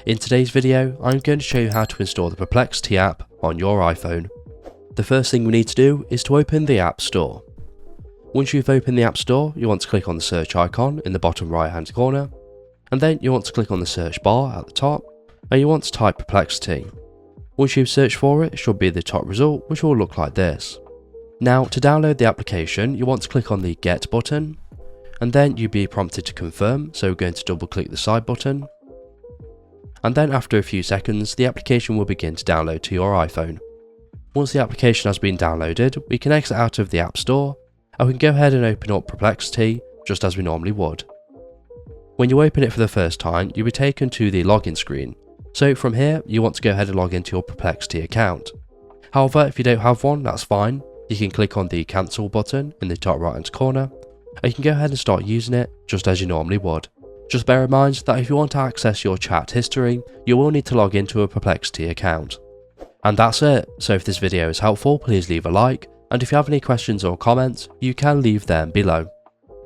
In today's video, I'm going to show you how to install the Perplexity app on your iPhone. The first thing we need to do is to open the App Store. Once you've opened the App Store, you want to click on the search icon in the bottom right hand corner, and then you want to click on the search bar at the top, and you want to type Perplexity. Once you've searched for it, it should be the top result, which will look like this. Now, to download the application, you want to click on the Get button, and then you'll be prompted to confirm, so we're going to double click the side button. And then after a few seconds, the application will begin to download to your iPhone. Once the application has been downloaded, we can exit out of the App Store, and we can go ahead and open up Perplexity, just as we normally would. When you open it for the first time, you'll be taken to the login screen. So from here, you want to go ahead and log into your Perplexity account. However, if you don't have one, that's fine. You can click on the cancel button in the top right hand corner, and you can go ahead and start using it just as you normally would. Just bear in mind that if you want to access your chat history, you will need to log into a Perplexity account. And that's it. So if this video is helpful, please leave a like, and if you have any questions or comments, you can leave them below.